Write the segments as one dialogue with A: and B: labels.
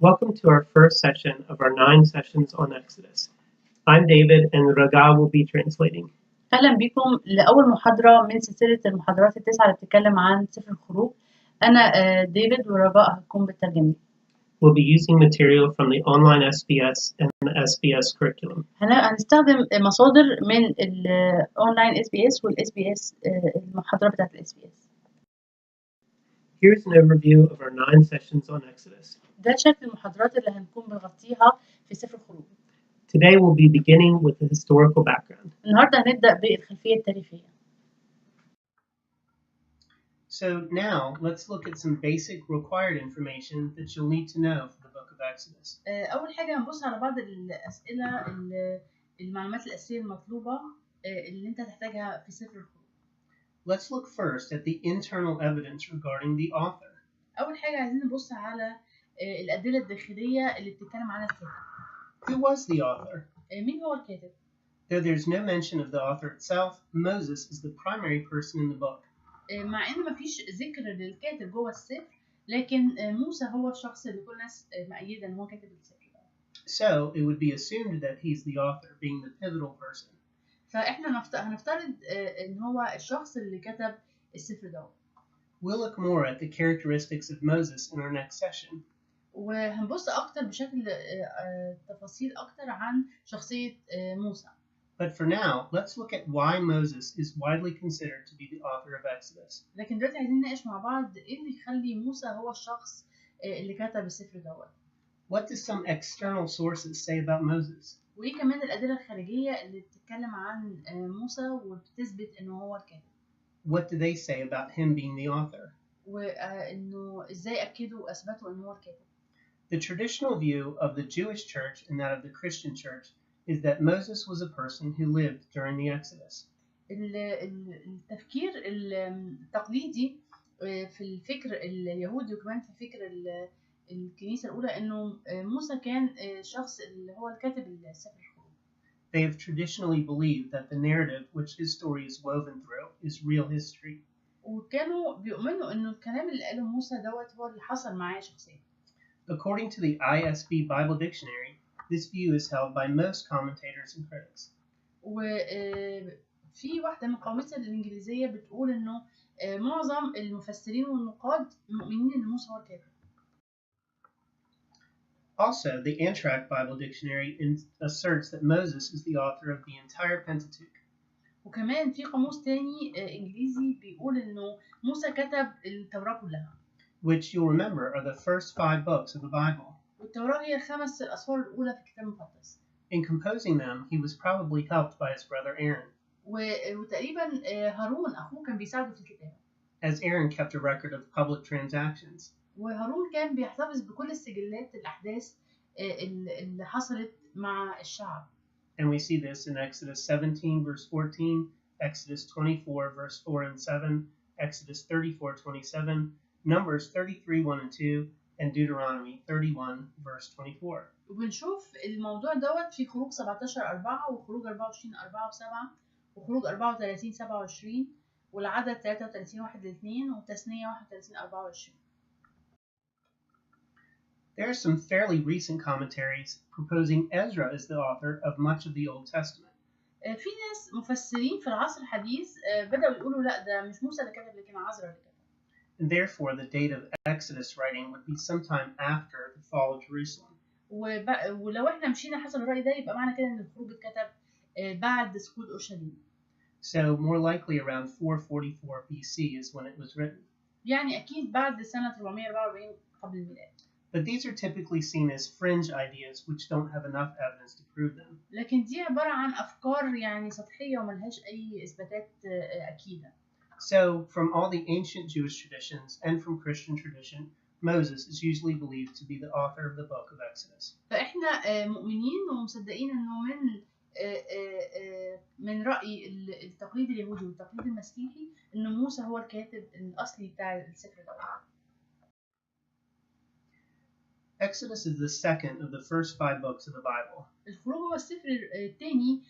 A: Welcome to our first session of our 9 sessions on Exodus. I'm David and Raga will be translating.
B: أهلا بكم لأول محاضرة من سلسلة المحاضرات التسعة اللي بتتكلم عن سفر الخروج. أنا ديفيد ورجاء هتكون بترجمة.
A: We'll be using material from the online SBS and the SBS curriculum.
B: هنستخدم مصادر من الأونلاين SBS والSBS المحاضرة بتاعت الSBS.
A: Here's an overview of our 9 sessions on Exodus.
B: ده شكل المحاضرات اللي هنكون بنغطيها في سفر الخروج.
A: Today we'll be beginning with the historical background.
B: النهارده هنبدأ بالخلفية التاريخية.
A: So now let's look at some basic required information that you'll need to know for the book of Exodus.
B: أول حاجة هنبص على بعض الأسئلة المعلومات الأساسية المطلوبة اللي أنت هتحتاجها في سفر الخروج.
A: Let's look first at the internal evidence regarding the author.
B: أول حاجة عايزين نبص على الأدلة الداخلية اللي بتتكلم عنها الكاتب.
A: Who was the author?
B: مين هو الكاتب؟
A: Though there's no mention of the author itself, Moses is the primary person in the book.
B: مع إن مفيش ذكر للكاتب جوه السفر، لكن موسى هو الشخص اللي كل الناس مؤيدة إن هو كاتب السفر.
A: So it would be assumed that he's the author, being the pivotal person.
B: فإحنا هنفترض إن هو الشخص اللي كتب السفر ده.
A: We'll look more at the characteristics of Moses in our next session.
B: وهنبص أكتر بشكل تفاصيل أكتر عن شخصية موسى.
A: But for now, let's look at why Moses is widely considered to be the author of Exodus.
B: لكن دلوقتي عايزين نناقش مع بعض إيه اللي يخلي موسى هو الشخص اللي كتب السفر دوت.
A: What do some external sources say about Moses?
B: وإيه كمان الأدلة الخارجية اللي بتتكلم عن موسى وبتثبت إنه هو الكاتب.
A: What do they say about him being the author?
B: وإنه إزاي أكدوا وأثبتوا إنه هو الكاتب.
A: The traditional view of the Jewish church and that of the Christian church is that Moses was a person who lived during the Exodus.
B: التفكير التقليدي في الفكر اليهودي وكمان في فكر الكنيسة الأولى إنه موسى كان شخص اللي هو الكاتب السفر الخروج.
A: They have traditionally believed that the narrative which his story is woven through is real history.
B: وكانوا بيؤمنوا إنه الكلام اللي قاله موسى دوت هو اللي حصل معاه شخصيا.
A: According to the ISB Bible Dictionary, this view is held by most commentators and critics.
B: وفي واحدة من القواميس الإنجليزية بتقول إنه معظم المفسرين والنقاد مؤمنين إن موسى هو الكاتب.
A: Also, the Antioch Bible Dictionary asserts that Moses is the author of the entire Pentateuch.
B: وكمان في قاموس تاني إنجليزي بيقول إنه موسى كتب التوراة كلها.
A: Which you'll remember are the first 5 books of the Bible.
B: والتوراة هي 5 الأسفار الأولى في الكتاب المقدس.
A: In composing them, he was probably helped by his brother Aaron.
B: وتقريبا هارون أخوه كان بيساعده في الكتابة.
A: As Aaron kept a record of public transactions.
B: وهارون كان بيحتفظ بكل السجلات الأحداث اللي حصلت مع الشعب.
A: And we see this in Exodus 17 verse 14, Exodus 24 verse 4 and 7, Exodus 34:27, Numbers 33:1 and 2, and Deuteronomy 31 verse 24.
B: وبنشوف الموضوع دوت في خروج 17:4 وخروج 24:4 و7 وخروج 34:27 والعدد 33:1-2 وتثنية 31:24.
A: There are some fairly recent commentaries proposing Ezra is the author of much of the Old Testament.
B: في ناس مفسرين في العصر الحديث بدأوا يقولوا لا ده مش موسى اللي كتب لكن عزرا اللي كتب.
A: And therefore the date of Exodus writing would be sometime after the fall of Jerusalem.
B: ولو احنا مشينا حسب الرأي ده يبقى معنى كده ان الخروج اتكتب بعد سقوط أورشليم.
A: So more likely around 444 BC is when it was written.
B: يعني أكيد بعد سنة 444 قبل الميلاد.
A: But these are typically seen as fringe ideas which don't have enough evidence to prove them.
B: لكن دي عبارة عن أفكار يعني سطحية وملهاش أي إثباتات أكيدة.
A: So, from all the ancient Jewish traditions and from Christian tradition, Moses is usually believed to be the author of the book of Exodus.
B: فإحنا مؤمنين ومصدقين إنه من رأي التقليد اليهودي والتقليد المسيحي إنه موسى هو الكاتب الأصلي بتاع السفر ده.
A: Exodus is the second of the first 5 books of the Bible.
B: الخروج هو السفر الثاني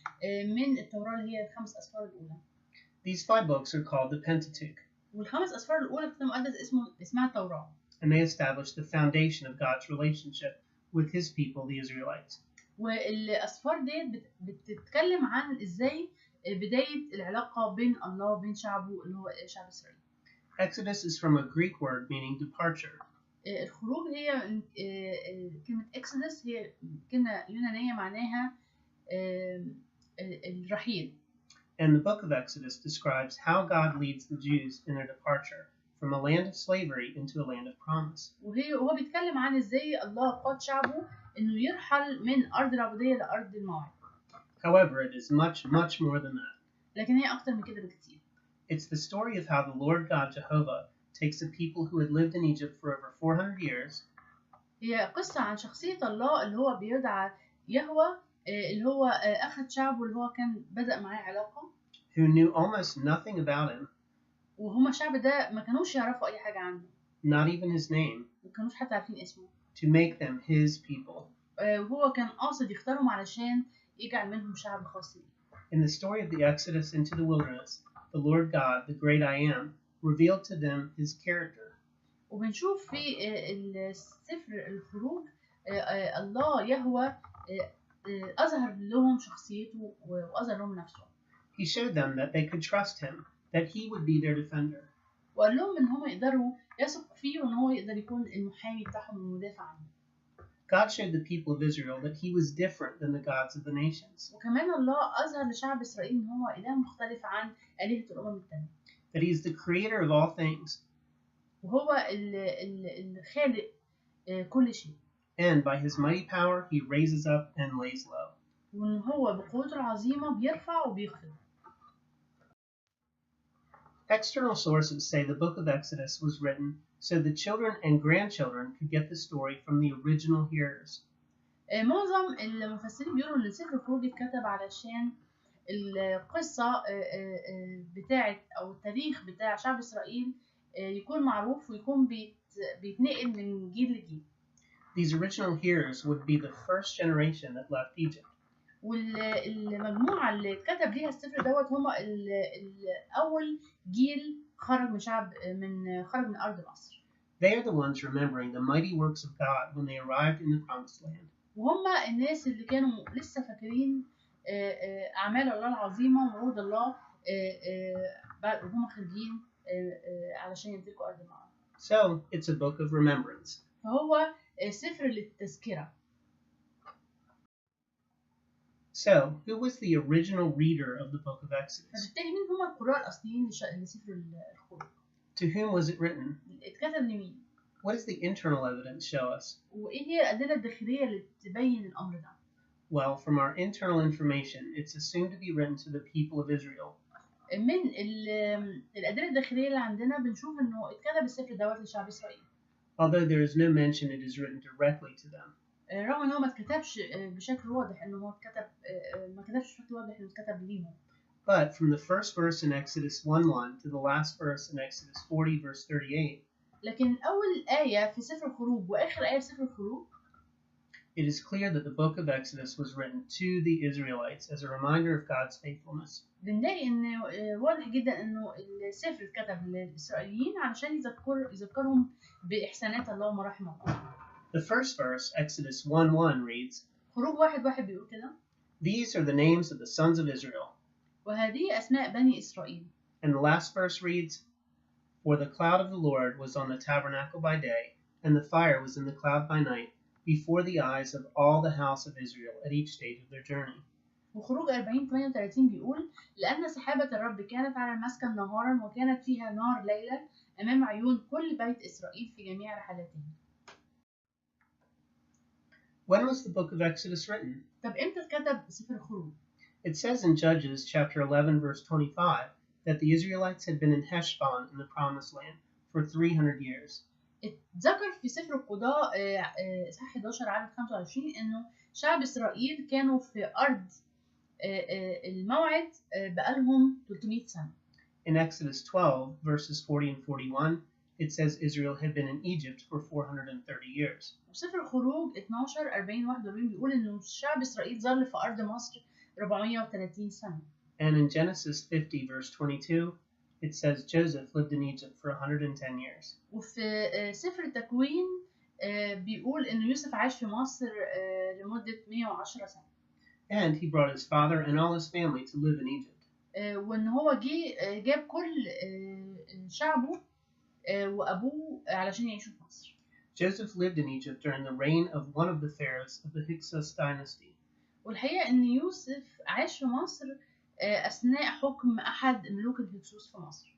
B: من التوراة اللي هي ال5 أسفار الأولى.
A: These 5 books are called the Pentateuch.
B: والخمس أسفار الأولى في الكتاب المقدس اسمها التوراة.
A: And they establish the foundation of God's relationship with his people, the Israelites.
B: والأسفار ديت بتتكلم عن إزاي بداية العلاقة بين الله وبين شعبه اللي هو شعب إسرائيل.
A: Exodus is from a Greek word meaning departure.
B: الخروج هي كلمة Exodus هي كلمة يونانية معناها الرحيل.
A: And the book of Exodus describes how God leads the Jews in their departure from a land of slavery into a land of promise.
B: وهو بيتكلم عن ازاي الله قاد شعبه انه يرحل من ارض العبودية لارض الموعد.
A: However, it is much more than that.
B: لكن هي اكتر من كده بكتير.
A: It's the story of how the Lord God Jehovah takes the people who had lived in Egypt for over 400 years.
B: هي قصة عن شخصية الله اللي هو بيدعى يهوه اللي هو أخذ شعبه اللي هو كان بدأ معاه علاقة.
A: Who knew almost nothing about him.
B: وهما الشعب ده ما كانوش يعرفوا أي حاجة عنه.
A: Not even his name.
B: ما كانوش حتى عارفين اسمه.
A: To make them his people.
B: وهو كان قاصد يختارهم علشان يجعل منهم شعب خاص بيه.
A: In the story of the Exodus into the wilderness, the Lord God, the great I am, revealed to them his character.
B: وبنشوف في السفر الخروج الله يهوه أظهر لهم شخصيته وأظهر لهم نفسه.
A: He showed them that they could trust him, that he would be their defender.
B: وقال لهم إن هم يقدروا يثقوا فيه وإن هو يقدر يكون المحامي بتاعهم المدافع عنهم.
A: God showed the people of Israel that he was different than the gods of the nations.
B: وكمان الله أظهر لشعب إسرائيل إن هو إله مختلف عن آلهة الأمم التانية.
A: That he is the creator of all things.
B: وهو الخالق كل شيء.
A: And by his mighty power he raises up and lays low.
B: وإن هو بقوته العظيمة بيرفع وبيخفض.
A: External sources say the book of Exodus was written so the children and grandchildren could get the story from the original hearers.
B: معظم المفسرين بيقولوا إن سفر الخروج اتكتب علشان القصة بتاعت أو التاريخ بتاع شعب إسرائيل يكون معروف ويكون بيتنقل من جيل لجيل.
A: These original hearers would be the first generation that left Egypt.
B: والمجموعة اللي اتكتب ليها السفر دوت هما الأول جيل خرج من أرض مصر.
A: They are the ones remembering the mighty works of God when they arrived in the promised land.
B: وهما الناس اللي كانوا لسه فاكرين أعمال الله العظيمة ووعود الله وهم خارجين علشان يمتلكوا أرض الموعد.
A: So it's a book of remembrance.
B: فهو سفر للتذكرة.
A: So, who was the original reader of the book of Exodus?
B: فبالتالي مين هم القراء الأصليين لسفر الخروج؟
A: To whom was it written?
B: اتكتب لمين؟
A: What does the internal evidence show us?
B: وإيه هي الأدلة الداخلية اللي تبين الأمر ده؟
A: Well, from our internal information, it's assumed to be written to the people of Israel.
B: من الأدلة الداخلية اللي عندنا بنشوف إنه اتكتب السفر دوت لشعب إسرائيل.
A: Although there is no mention it is written directly to them.
B: رغم إن هو ما اتكتبش بشكل واضح إنه هو اتكتب ما اتكتبش بشكل واضح إنه اتكتب ليهم.
A: But from the first verse in Exodus 1:1 to the last verse in Exodus 40 verse 38.
B: لكن أول آية في سفر الخروج وآخر آية في سفر الخروج.
A: It is clear that the book of Exodus was written to the Israelites as a reminder of God's faithfulness.
B: بنلاقي إن واضح جدا إنه السفر اتكتب للإسرائيليين علشان يذكرهم بإحسانات الله ومراحم الله.
A: The first verse, Exodus 1:1 reads,
B: خروج 1:1 بيقول كده.
A: These are the names of the sons of Israel.
B: وهذه أسماء بني إسرائيل.
A: And the last verse reads, For the cloud of the Lord was on the tabernacle by day, and the fire was in the cloud by night, before the eyes of all the house of Israel at each stage of their journey.
B: وخروج 40:38 بيقول لأن سحابة الرب كانت على المسكن نهارا وكانت فيها نار ليلا أمام عيون كل بيت إسرائيل في جميع رحلاتهم.
A: When was the book of Exodus written?
B: طب إمتى اتكتب سفر الخروج؟
A: It says in Judges chapter 11 verse 25 that the Israelites had been in Heshbon in the promised land for 300 years.
B: اتذكر في سفر القضاء إصحاح 11 عدد 25 إنه شعب إسرائيل كانوا في أرض الموعد بقالهم 300 سنة.
A: In Exodus 12 verses 40 and 41, it says Israel had been in Egypt for 430 years.
B: وسفر الخروج 12:40-41 بيقول إنه شعب إسرائيل ظل في أرض مصر 430 سنة.
A: And in Genesis 50 verse 22, it says Joseph lived in Egypt for 110 years.
B: وفي سفر التكوين بيقول إن يوسف عاش في مصر لمدة 110 سنة.
A: And he brought his father and all his family to live in Egypt.
B: وإن هو جاب كل شعبه وأبوه علشان يعيشوا في مصر.
A: Joseph lived in Egypt during the reign of one of the pharaohs of the Hyksos dynasty.
B: والحقيقة إن يوسف عاش في مصر أثناء حكم أحد ملوك الهكسوس في مصر.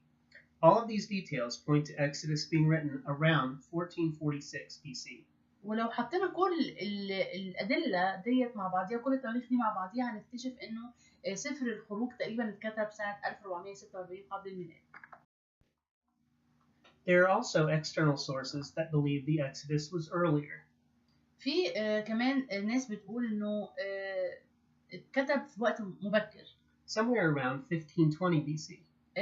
A: All of these details point to Exodus being written around 1446 BC.
B: ولو حطينا كل الأدلة ديت مع بعضيها، كل التواريخ دي مع بعضيها، هنكتشف إنه سفر الخروج تقريبا اتكتب سنة 1446 قبل الميلاد.
A: There are also external sources that believe the Exodus was earlier.
B: في كمان ناس بتقول إنه اتكتب في وقت مبكر.
A: Somewhere around 1520 BC.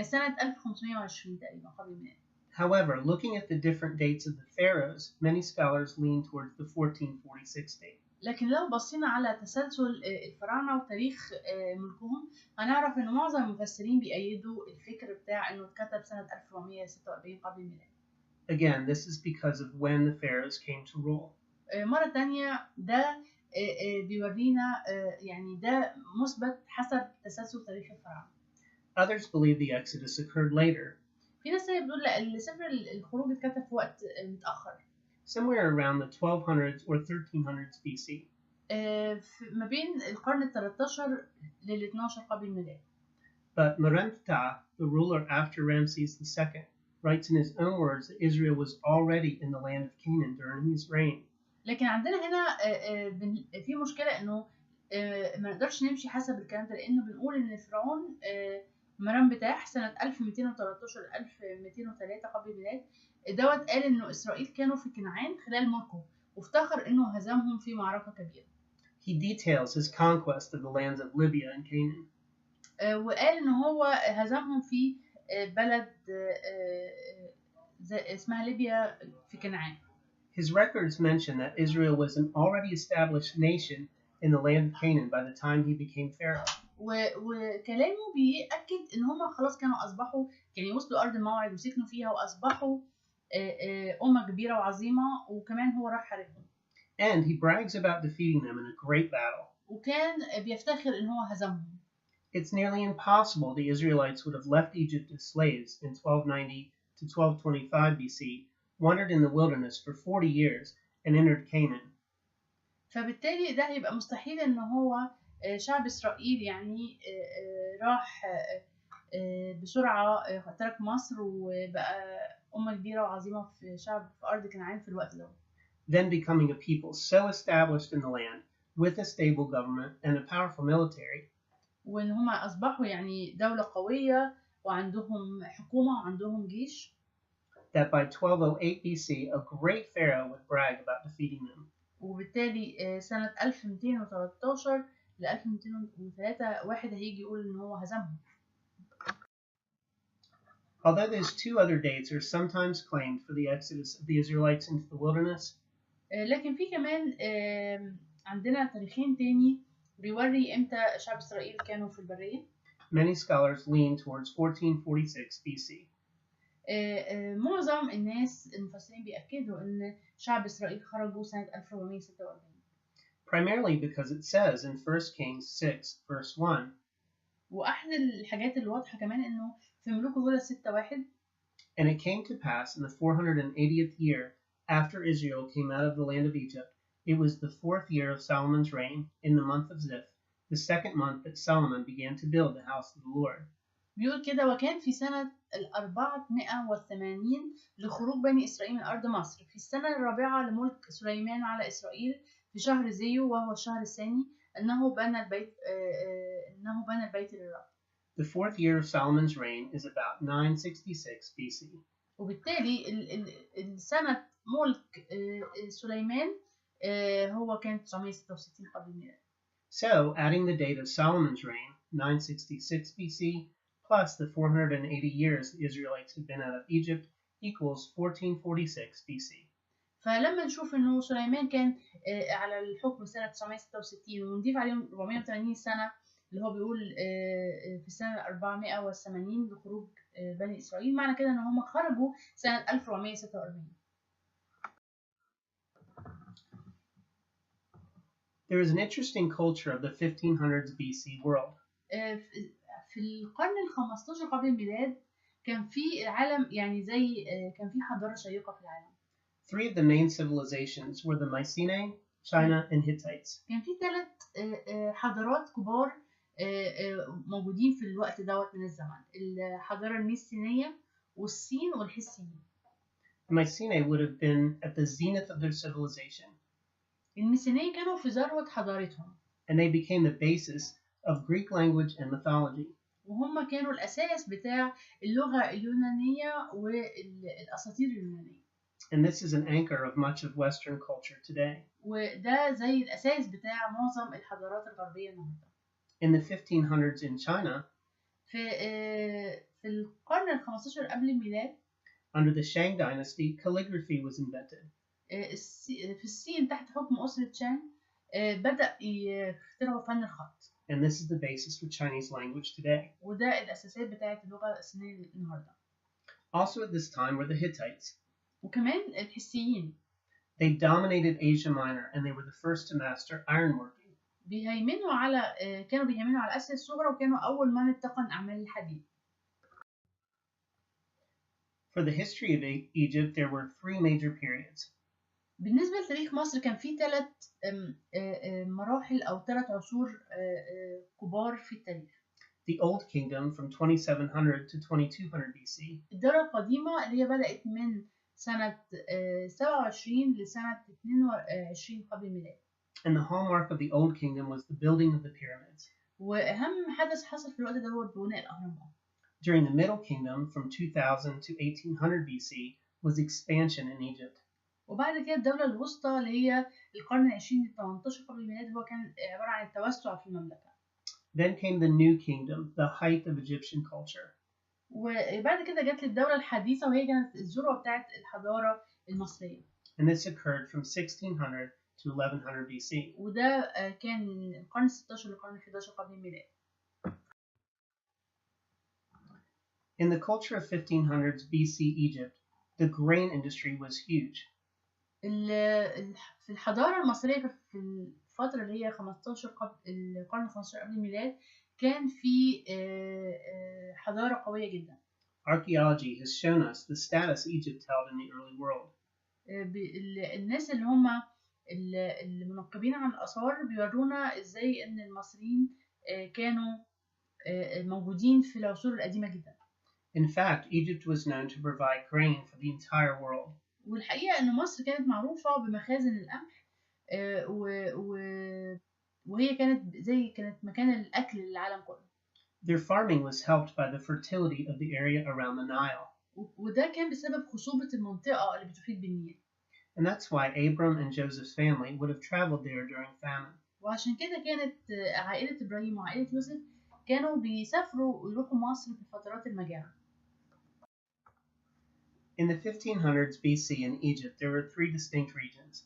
B: سنة 1520 تقريبا قبل الميلاد.
A: However, looking at the different dates of the pharaohs, many scholars lean towards the 1446 date.
B: لكن لو بصينا على تسلسل الفراعنة وتاريخ ملكهم، هنعرف إن معظم المفسرين بيأيدوا الفكر بتاع إنه اتكتب سنة 1446 قبل الميلاد.
A: Again, this is because of when the pharaohs came to rule.
B: مرة تانية ده بيورينا يعني ده مثبت حسب تسلسل تاريخ الفراعنة.
A: Others believe the Exodus occurred later.
B: في ناس بتقول لا، سفر الخروج اتكتب في وقت متأخر.
A: Somewhere around the 1200s or 1300s BC.
B: ما بين القرن ال 13 لل 12 قبل الميلاد.
A: But Merenptah, the ruler after Ramses II, writes in his own words that Israel was already in the land of Canaan during his reign.
B: لكن عندنا هنا في مشكلة إنه ما نقدرش نمشي حسب الكلام ده، لأنه بنقول إن فرعون مرنبتاح سنة 1213 ل 1203 قبل الميلاد دوت قال إنه إسرائيل كانوا في كنعان خلال ملكه، وافتخر إنه هزمهم في معركة كبيرة.
A: He details his conquest of the lands of Libya and Canaan.
B: وقال إن هو هزمهم في بلد اسمها ليبيا في كنعان.
A: His records mention that Israel was an already established nation in the land of Canaan by the time he became pharaoh.
B: وكلامه بيأكد إن هم خلاص كانوا أصبحوا يعني وصلوا أرض الموعد وسكنوا فيها وأصبحوا أمة كبيرة وعظيمة، وكمان هو راح حاربهم.
A: And he brags about defeating them in a great battle.
B: وكان بيفتخر إن هو هزمهم.
A: It's nearly impossible the Israelites would have left Egypt as slaves in 1290 to 1225 BC, wandered in the wilderness for 40 years, and entered Canaan.
B: فبالتالي ده هيبقى مستحيل إن هو شعب إسرائيل يعني راح بسرعة ترك مصر وبقى أمة كبيرة وعظيمة في أرض كنعان في الوقت ده.
A: Then becoming a people so established in the land, with a stable government and a powerful military,
B: وإن هما أصبحوا يعني دولة قوية وعندهم حكومة وعندهم جيش,
A: that by 1208 BC a great pharaoh would brag about defeating them.
B: وبالتالي سنة 1213 ل 1203 واحد هيجي يقول إن هو هزمهم.
A: Although those two other dates are sometimes claimed for the exodus of the Israelites into the wilderness,
B: لكن في كمان عندنا تاريخين تاني بيوري امتى شعب إسرائيل كانوا في البرية.
A: Many scholars lean towards 1446 BC.
B: معظم الناس المفسرين بيأكدوا إن شعب إسرائيل خرجوا سنة 1446.
A: Primarily because it says in 1 Kings 6 verse 1.
B: وأحد الحاجات الواضحة كمان إنه في ملوك الأولى 6:1.
A: And it came to pass in the 480th year after Israel came out of the land of Egypt, it was the 4th year of Solomon's reign, in the month of Ziph, the 2nd month that Solomon began to build the house of the Lord.
B: بيقول كده: وكان في سنة 480 لخروج بني إسرائيل من أرض مصر، في السنة الرابعة لملك سليمان على إسرائيل، في شهر زيو وهو الشهر الثاني، أنه بنى البيت للرب.
A: The 4th year of Solomon's reign is about 966 BC.
B: وبالتالي السنة ملك سليمان هو كان 966 قبل الميلاد.
A: So, adding the date of Solomon's reign, 966 BC, plus the 480 years the Israelites had been out of Egypt, equals 1446 BC.
B: فلما نشوف إنه سليمان كان على الحكم سنة 966 ونضيف عليهم 480 سنة اللي هو بيقول في السنة 480 لخروج بني إسرائيل، معنى كده إن هم خرجوا سنة 1446.
A: There was an interesting culture of the 1500s BC world.
B: في القرن ال 15 قبل الميلاد كان في العالم يعني زي كان في حضارة شيقة في العالم.
A: Three of the main civilizations were the Mycenae, China, and Hittites.
B: كان في 3 حضارات كبار موجودين في الوقت دوت من الزمن، الحضارة الميسينية والصين والحسيين.
A: The Mycenae would have been at the zenith of their civilization,
B: الميسينية كانوا في ذروة حضارتهم.
A: and they became the basis of Greek language and mythology.
B: وهم كانوا الأساس بتاع اللغة اليونانية والأساطير اليونانية.
A: And this is an anchor of much of Western culture today.
B: وده زي الأساس بتاع معظم الحضارات الغربية النهاردة.
A: In the 1500s in China,
B: في القرن ال 15 قبل الميلاد,
A: under the Shang dynasty, calligraphy was invented.
B: في الصين تحت حكم أسرة شانغ بدأ يخترعوا فن الخط.
A: And this is the basis for Chinese language today.
B: وده الأساسات بتاعت اللغة الصينية النهاردة.
A: Also at this time were the Hittites.
B: وكمان الحسيين.
A: They dominated Asia Minor and they were the first to master ironworking.
B: كانوا بيهيمنوا على آسيا الصغرى وكانوا أول من اتقن أعمال الحديد.
A: For the history of Egypt, there were 3 major periods.
B: بالنسبة لتاريخ مصر كان في 3 مراحل أو 3 عصور كبار في التاريخ.
A: The Old Kingdom from 2700 to 2200 BC.
B: الدولة القديمة اللي هي بدأت من سنة 27 لسنة 22 قبل الميلاد.
A: And the hallmark of the Old Kingdom was the building of the pyramids.
B: وأهم حدث حصل في الوقت ده هو بناء الأهرامات.
A: During the Middle Kingdom from 2000 to 1800 BC was expansion in Egypt.
B: وبعد كده الدولة الوسطى اللي هي القرن 20 ل 18 قبل الميلاد هو كان عبارة عن التوسع في المملكة.
A: Then came the New Kingdom, the height of Egyptian culture.
B: وبعد كده جت الدولة الحديثة وهي كانت الذروة بتاعت الحضارة المصرية.
A: And this occurred from 1600 to 1100 BC.
B: وده كان من القرن 16 للقرن 11 قبل الميلاد.
A: In the culture of 1500s BC Egypt, the grain industry was huge.
B: في الحضارة المصرية في الفترة اللي هي 15 قبل القرن 15 قبل الميلاد كان في حضارة قوية جدا.
A: Archaeology has shown us the status Egypt held in the early world.
B: الناس اللي هم المنقبين عن الآثار بيورونا ازاي ان المصريين كانوا موجودين في العصور القديمة جدا.
A: In fact, Egypt was known to provide grain for the entire world.
B: والحقيقة ان مصر كانت معروفة بمخازن القمح وهي كانت مكان الأكل للعالم كله.
A: Their farming was helped by the fertility of the area around the Nile.
B: وده كان بسبب خصوبة المنطقة اللي بتحيط بالنيل.
A: And that's why Abram and Joseph's family would have traveled there during famine.
B: وعشان كده كانت عائلة إبراهيم وعائلة يوسف كانوا بيسافروا ويروحوا مصر في فترات المجاعة.
A: In the 1500s BC in Egypt, there were 3 distinct regions.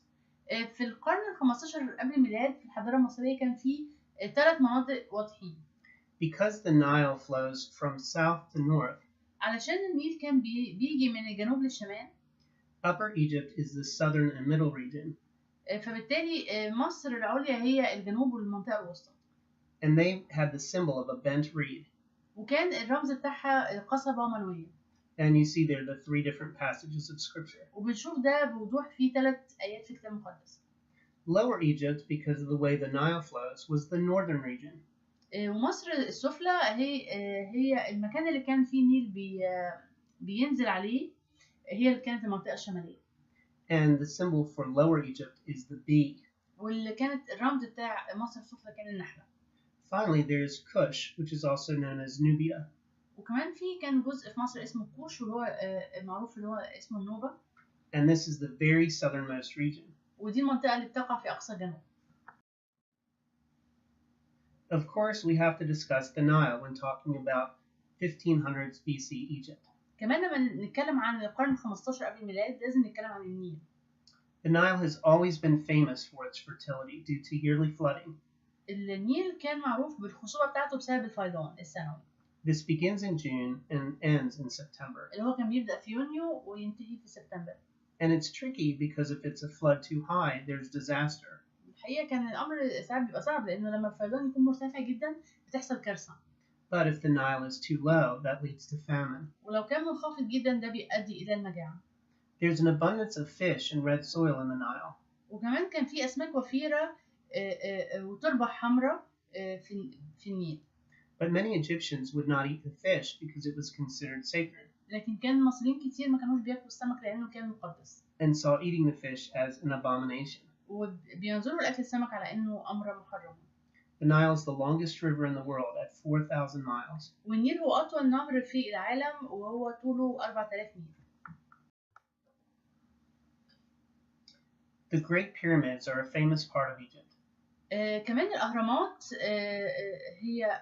B: في القرن ال 15 قبل الميلاد في الحضارة المصرية كان في 3 مناطق واضحين.
A: Because the Nile flows from south to north,
B: علشان النيل كان بيجي من الجنوب للشمال.
A: Upper Egypt is the southern and middle region.
B: فبالتالي مصر العليا هي الجنوب والمنطقة الوسطى.
A: And they had the symbol of a bent reed.
B: وكان الرمز بتاعها قصبة ملوية.
A: And you see there the 3 different passages of scripture.
B: وبنشوف ده بوضوح في 3 آيات في الكتاب المقدس.
A: Lower Egypt, because of the way the Nile flows, was the northern region.
B: ومصر السفلى هي المكان اللي كان فيه النيل بينزل عليه، هي اللي كانت المنطقة الشمالية.
A: And the symbol for Lower Egypt is the bee.
B: واللي كانت الرمز بتاع مصر السفلى كان النحلة.
A: Finally, there's Kush, which is also known as Nubia.
B: وكمان كان جزء في مصر اسمه كوش وهو معروف اللي هو اسمه النوبة.
A: And this is the very southernmost region.
B: ودي المنطقة اللي بتقع في أقصى الجنوب.
A: Of course, we have to discuss the Nile when talking about 1500s BC Egypt.
B: كمان لما نتكلم عن القرن 15 قبل الميلاد لازم نتكلم عن النيل.
A: The Nile has always been famous for its fertility due to yearly flooding.
B: النيل كان معروف بالخصوبة بتاعته بسبب الفيضان السنوي.
A: This begins in June and ends in September.
B: اللي هو كان بيبدأ في يونيو وينتهي في سبتمبر.
A: And it's tricky because if it's a flood too high, there's disaster.
B: الحقيقة كان الأمر ساعات بيبقى صعب لأنه لما الفيضان يكون مرتفع جدا بتحصل كارثة.
A: But if the Nile is too low, that leads to famine.
B: ولو كان منخفض جدا ده بيؤدي إلى المجاعة.
A: There's an abundance of fish and red soil in the Nile.
B: وكمان كان في أسماك وفيرة وتربة حمراء في النيل.
A: But many Egyptians would not eat the fish because it was considered sacred.
B: لكن كان مصريين كتير ما كانوش بياكلوا السمك لأنه كان مقدس.
A: And saw eating the fish as an abomination.
B: وبينظروا لأكل السمك على إنه أمر محرم.
A: The Nile is the longest river in the world at 4,000 miles.
B: والنيل هو أطول نهر في العالم وهو طوله 4000 ميل.
A: The Great Pyramids are a famous part of Egypt.
B: كمان الأهرامات هي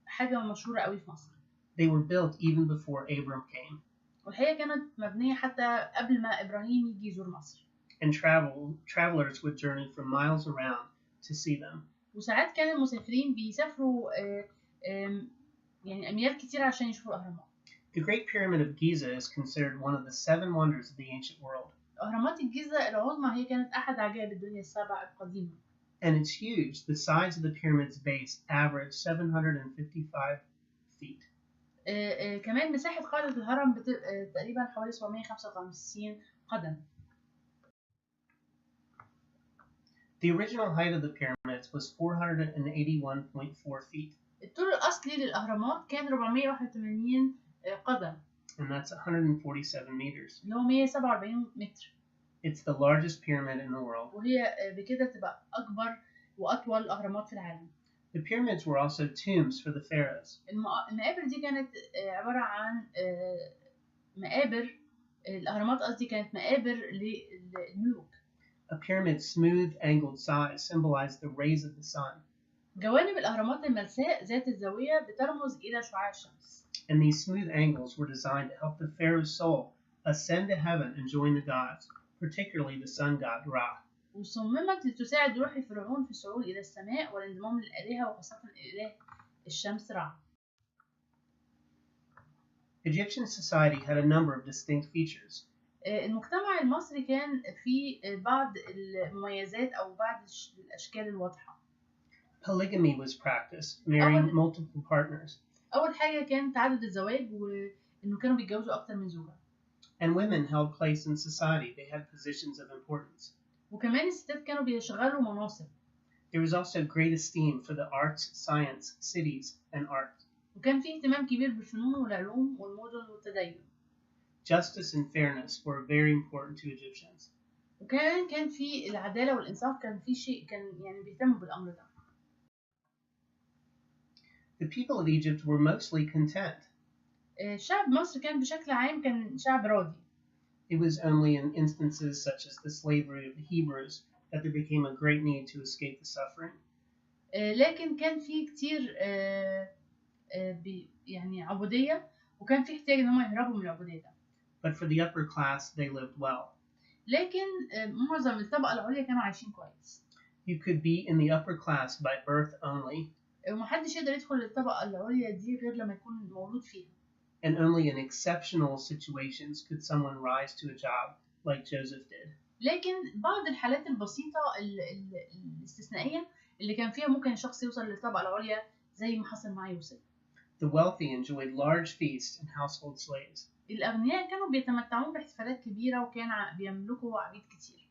B: حاجة مشهورة قوي في مصر.
A: They were built even before Abram came.
B: والحقيقة كانت مبنية حتى قبل ما إبراهيم يجي يزور مصر.
A: And travelers would journey from miles around to see them.
B: وساعات كان المسافرين بيسافروا يعني أميال كتير عشان يشوفوا الأهرامات.
A: The Great Pyramid of Giza is considered one of the 7 wonders of the ancient world.
B: أهرامات الجيزة العظمى هي كانت أحد عجائب الدنيا السبع القديمة.
A: And it's huge. The size of the pyramid's base averaged 755 feet.
B: كمان مساحة قاعدة الهرم تقريبا حوالي 755 قدم.
A: The original height of the pyramids was 481.4 feet.
B: الطول الأصلي للأهرامات كان 481 قدم.
A: And that's 147 meters.
B: اللي هو 147 متر.
A: It's the largest pyramid in the world.
B: وهي بكده تبقى أكبر وأطول أهرامات في العالم.
A: The pyramids were also tombs for the pharaohs.
B: المقابر دي كانت عبارة عن مقابر. الأهرامات قصدي كانت مقابر للملوك.
A: A pyramid's smooth angled sides symbolized the rays of the sun.
B: جوانب الأهرامات الملساء ذات الزاوية بترمز إلى شعاع الشمس.
A: And these smooth angles were designed to help the pharaoh's soul ascend to heaven and join the gods, particularly the sun god Ra.
B: وصممت لتساعد روح الفرعون في الصعود إلى السماء والانضمام للآلهة وخاصة إله الشمس را.
A: Egyptian society had a number of distinct features.
B: المجتمع المصري كان فيه بعض المميزات أو بعض الأشكال الواضحة.
A: Polygamy was practiced, marrying multiple partners.
B: أول حاجة كان تعدد الزواج وإنه كانوا بيتجوزوا أكتر من زوجة.
A: And women held place in society. They had positions of importance.
B: وكمان الستات كانوا بيشغلوا مناصب.
A: There was also great esteem for the arts, science, cities, and art.
B: وكان فيه اهتمام كبير بالفنون والعلوم والمدن والتدين.
A: Justice and fairness were very important to Egyptians.
B: وكمان كان في العدالة والإنصاف كان في شيء كان يعني بيهتموا بالأمر ده.
A: The people of Egypt were mostly content.
B: شعب مصر كان بشكل عام كان شعب راضي.
A: It was only in instances such as the slavery of the Hebrews that there became a great need to escape the suffering.
B: لكن كان في كتير يعني عبودية وكان في احتياج إن هم يهربوا من العبودية ده.
A: But for the upper class, they lived well.
B: لكن معظم الطبقة العليا كانوا عايشين كويس.
A: You could be in the upper class by birth only.
B: ومحدش يقدر يدخل الطبقة العليا دي غير لما يكون مولود فيها.
A: And only in exceptional situations could someone rise to a job like Joseph did.
B: لكن بعض الحالات البسيطة الاستثنائية اللي كان فيها ممكن الشخص يوصل للطبقة العليا زي ما حصل مع يوسف.
A: The wealthy enjoyed large feasts and household slaves.
B: الأغنياء كانوا بيتمتعون باحتفالات كبيرة وكان بيملكوا عبيد كتير.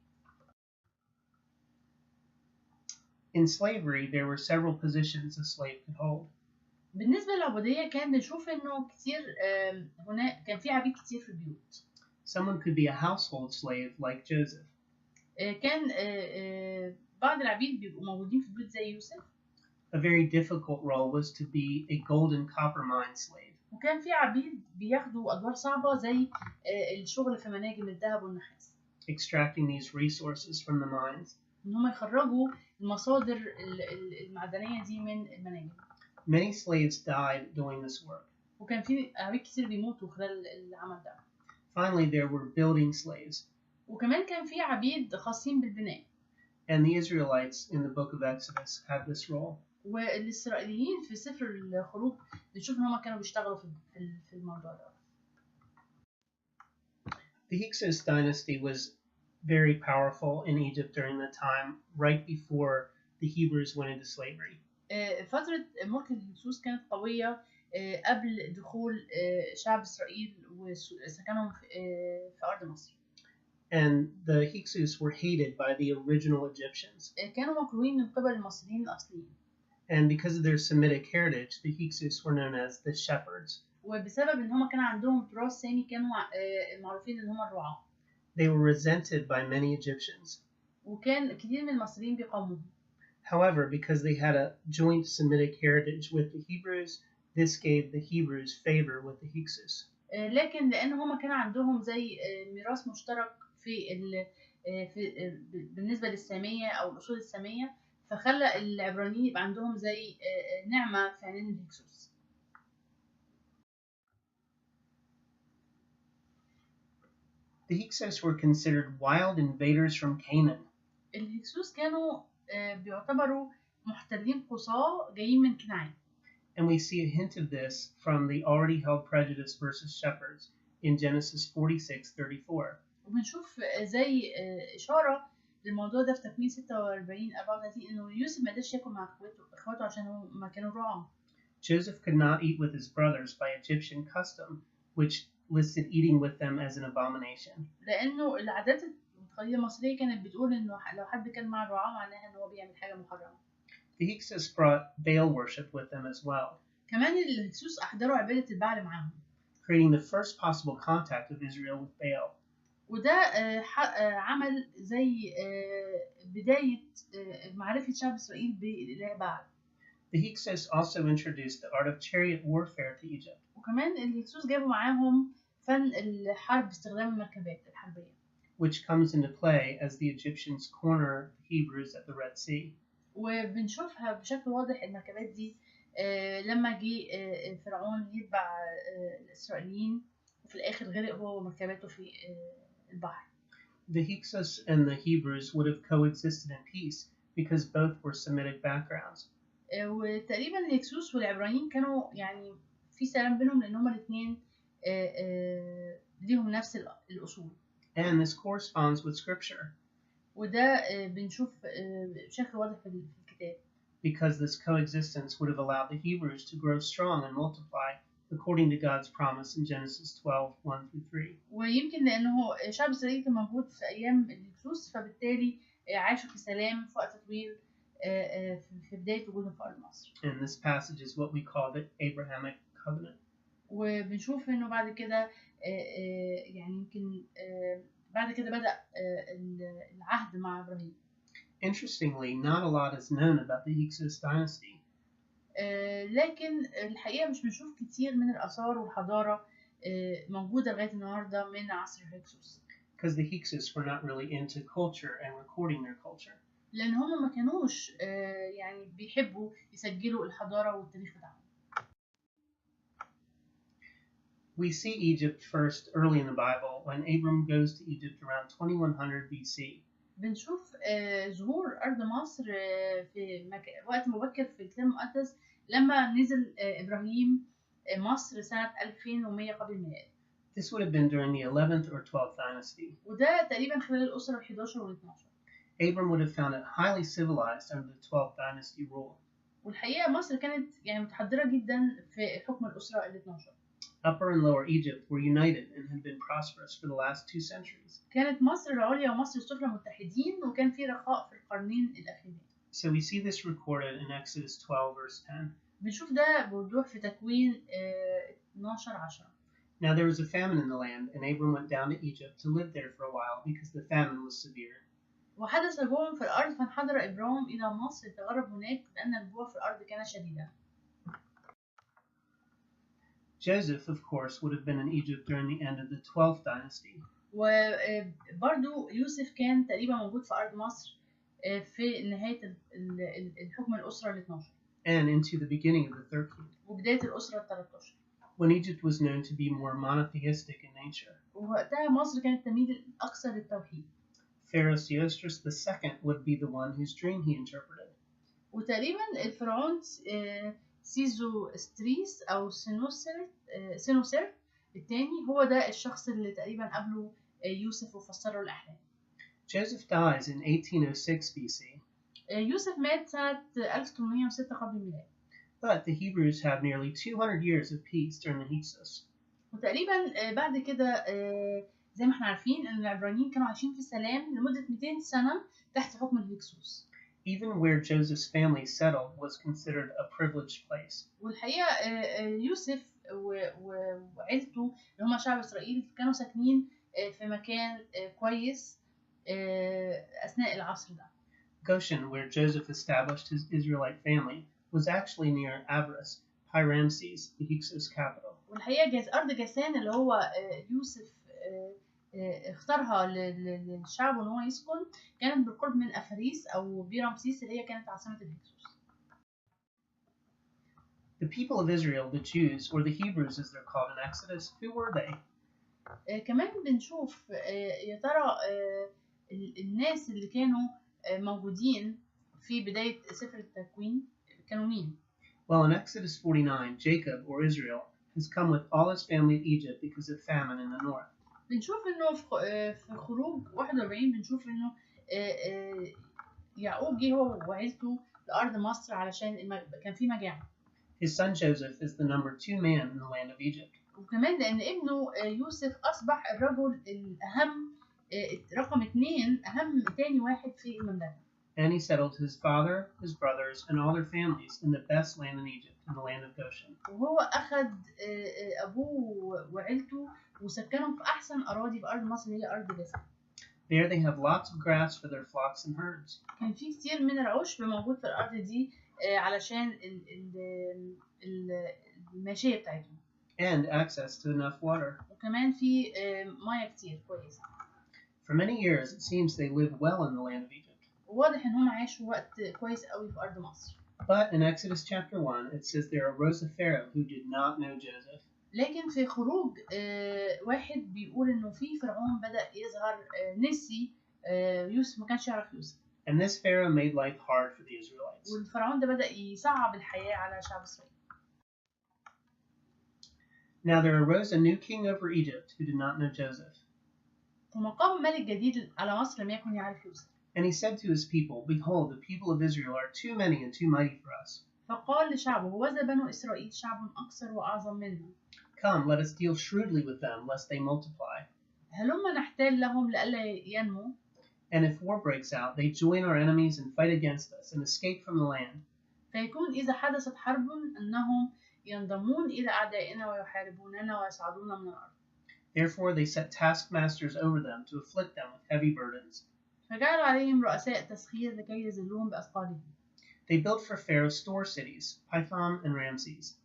A: In slavery, there were several positions a slave could hold.
B: بالنسبة للعبودية كان بنشوف إنه كتير هنا كان في عبيد كتير في البيوت.
A: Someone could be a household slave like Joseph.
B: كان بعض العبيد بيبقوا موجودين في البيوت زي يوسف.
A: A very difficult role was to be a gold and copper mine slave.
B: وكان في عبيد بياخدوا أدوار صعبة زي الشغل في مناجم الذهب والنحاس.
A: Extracting these resources from the mines.
B: إن هم يخرجوا المصادر المعدنية دي من المناجم.
A: Many slaves died doing this work.
B: وكان في عبيد كتير بيموتوا خلال العمل ده.
A: Finally, there were building slaves.
B: وكمان كان في عبيد خاصين بالبناء.
A: And the Israelites in the book of Exodus had this role.
B: والإسرائيليين في سفر الخروج بنشوف إن هم كانوا بيشتغلوا في الموضوع ده.
A: The Hyksos dynasty was very powerful in Egypt during the time right before the Hebrews went into slavery.
B: فترة ملك الهكسوس كانت قوية قبل دخول شعب إسرائيل وسكنهم في أرض مصر.
A: And the Hyksos were hated by the original Egyptians.
B: كانوا مكروهين من قبل المصريين الأصليين.
A: And because of their Semitic heritage, the Hyksos were known as the shepherds.
B: وبسبب إن هم كان عندهم تراث سامي كانوا معروفين إن هم الرعاة.
A: They were resented by many Egyptians.
B: وكان كتير من المصريين بيقاوموهم.
A: However, because they had a joint Semitic heritage with the Hebrews, this gave the Hebrews favor with the Hyksos.
B: لكن لأن هم كان عندهم زي ميراث مشترك بالنسبة للسامية أو الأصول السامية، فخلى العبرانيين يبقى عندهم زي نعمة في عينين الهكسوس.
A: The Hyksos were considered wild invaders from Canaan.
B: الهكسوس كانوا بيعتبروا محتلين قصاة جايين من كنعان.
A: And we see a hint of this from the already held prejudice versus shepherds in Genesis 46:34.
B: وبنشوف زي إشارة للموضوع ده في تكوين 46:34 إنه يوسف ما قدرش ياكل مع إخواته عشان هم كانوا رعاة.
A: Joseph could not eat with his brothers by Egyptian custom, which listed eating with them as an abomination.
B: لأنه العادات التقاليد المصرية كانت بتقول إنه لو حد كان مع الرعاة معناها إن هو بيعمل حاجة محرمة.
A: The Hyksos brought Baal worship with them as well.
B: كمان الهكسوس أحضروا عبادة البعل معاهم.
A: Creating the first possible contact of Israel with Baal.
B: وده عمل زي بداية معرفة شعب إسرائيل بالإله بعل.
A: The Hyksos also introduced the art of chariot warfare to Egypt.
B: وكمان الهكسوس جابوا معاهم فن الحرب باستخدام المركبات الحربية.
A: Which comes into play as the Egyptians corner the Hebrews at the Red Sea.
B: وبنشوفها بشكل واضح المركبات دي لما جه فرعون يتبع الإسرائيليين وفي الآخر غرق هو ومركباته في البحر.
A: The Hyksos and the Hebrews would have coexisted in peace because both were Semitic backgrounds.
B: وتقريبا الهكسوس والعبرانيين كانوا يعني في سلام بينهم لأن هما الاثنين ليهم نفس الأصول.
A: And this corresponds with Scripture.
B: وده بنشوف بشكل واضح في الكتاب.
A: Because this coexistence would have allowed the Hebrews to grow strong and multiply according to God's promise in Genesis 12:1-3.
B: ويمكن لأنه شعب إسرائيل كان موجود في أيام الهكسوس فبالتالي عاشوا في سلام في وقت طويل في بداية وجودهم في أرض مصر.
A: And this passage is what we call the Abrahamic covenant.
B: وبنشوف إنه بعد كده يعني يمكن بعد كده بدأ العهد مع إبراهيم.
A: Interestingly, not a lot is known about the Hyksos dynasty.
B: لكن الحقيقة مش بنشوف كتير من الآثار والحضارة موجودة لغاية النهاردة من عصر الهكسوس.
A: Because the Hyksos were not really into culture and recording their culture.
B: لأن هم ما كانوش يعني بيحبوا يسجلوا الحضارة والتاريخ بتاعهم.
A: We see Egypt first early in the Bible when Abram goes to Egypt around 2100 BC.
B: بنشوف ظهور أرض مصر في وقت مبكر في الكتاب المقدس لما نزل إبراهيم مصر سنة 2100 قبل الميلاد.
A: This would have been during the 11th or 12th dynasty.
B: وده تقريبا خلال الأسرة ال 11 وال 12.
A: Abram would have found it highly civilized under the 12th dynasty rule.
B: والحقيقة مصر كانت يعني متحضرة جدا في حكم الأسرة ال 12.
A: Upper and Lower Egypt were united and had been prosperous for the last 2 centuries.
B: كانت مصر العليا ومصر السفلى متحدين وكان في رخاء في القرنين الأخيرين.
A: So we see this recorded in Exodus 12 verse 10.
B: بنشوف ده بوضوح في تكوين 12:10.
A: Now there was a famine in the land, and Abram went down to Egypt to live there for a while because the famine was severe.
B: وحدث جوع في الأرض فانحدر إبرام إلى مصر يتغرب هناك لأن الجوع في الأرض كان شديدا.
A: Joseph, of course, would have been in Egypt during the end of the 12th dynasty.
B: وبرضو يوسف كان تقريبا موجود في أرض مصر في نهاية الحكم الأسرة ال 12.
A: And into the beginning of the 13th.
B: وبداية الأسرة ال 13.
A: When Egypt was known to be more monotheistic in nature.
B: ووقتها مصر كانت تميل أكثر للتوحيد.
A: Pharaoh Sosiris II would be the one whose dream he interpreted.
B: وتقريبا الفرعون سيزوستريس أو سينوسر الثاني هو ده الشخص اللي تقريبا قابله يوسف وفسر له الأحلام.
A: Joseph dies in 1806 BC,
B: يوسف مات سنة 1806 قبل الميلاد.
A: but the Hebrews have nearly 200 years of peace during the Hyksos.
B: وتقريبا بعد كده زي ما احنا عارفين ان العبرانيين كانوا عايشين في سلام لمدة 200 سنة تحت حكم الهكسوس.
A: Even where Joseph's family settled was considered a privileged place.
B: والحقيقة يوسف وعيلته اللي هم شعب إسرائيل كانوا ساكنين في مكان كويس أثناء العصر ده.
A: Goshen, where Joseph established his Israelite family, was actually near Avaris, Pi-Ramses, the Hyksos capital.
B: والحقيقة أرض جاسان اللي هو يوسف اختارها للشعب ان هو يسكن كانت بالقرب من أفاريس أو بيرامسيس اللي هي كانت عاصمة الهكسوس.
A: The people of Israel, the Jews, or the Hebrews as they're called in Exodus, who were they?
B: كمان بنشوف يا ترى الناس اللي كانوا موجودين في بداية سفر التكوين كانوا مين؟
A: Well, in Exodus 49, Jacob, or Israel, has come with all his family to Egypt because of famine in the north.
B: بنشوف انه في خروج 41 بنشوف انه يعقوب جه هو وعيلته لأرض مصر علشان كان في مجاعة.
A: His son Joseph is the number 2 man in the land of Egypt.
B: وكمان لأن ابنه يوسف أصبح الرجل الأهم رقم 2 أهم تاني واحد في المملكة.
A: And he settled his father, his brothers, and all their families in the best land in Egypt, in the land of Goshen.
B: وهو أخذ أبوه وعيلته وسكنهم في أحسن أراضي في أرض مصر اللي هي أرض جاسان.
A: There they have lots of grass for their flocks and herds.
B: كان في كتير من العشب موجود في الأرض دي علشان الماشية بتاعتهم.
A: And access to enough water.
B: وكمان في مياه كتير كويسة.
A: For many years, it seems they lived well in the land of Egypt.
B: وواضح إن هم عاشوا وقت كويس قوي في أرض مصر.
A: But in Exodus chapter 1, it says there arose a Pharaoh who did not know Joseph.
B: لكن في خروج واحد بيقول إنه في فرعون بدأ يظهر نسي يوسف ما كانش يعرف يوسف.
A: And this Pharaoh made life hard for the Israelites.
B: والفرعون ده بدأ يصعب الحياة على شعب إسرائيل.
A: Now there arose a new king over Egypt who did not know Joseph.
B: ثم قام ملك جديد على مصر لم يكن يعرف يوسف.
A: And he said to his people, Behold, the people of Israel are too many and too mighty for us.
B: فقال لشعبه وذا بنو إسرائيل شعب أكثر وأعظم منا.
A: Come, let us deal shrewdly with them, lest they multiply.
B: هلما نحتال لهم لئلا ينمو.
A: And if war breaks out, they join our enemies and fight against us and escape from the land.
B: فيكون إذا حدثت حرب أنهم ينضمون إلى أعدائنا ويحاربوننا ويصعدون من الأرض.
A: Therefore they set taskmasters over them to afflict them with heavy burdens.
B: فجعلوا عليهم رؤساء تسخير لكي يذلوهم بأثقالهم.
A: They built for Pharaoh store cities, Pithom and Ramses.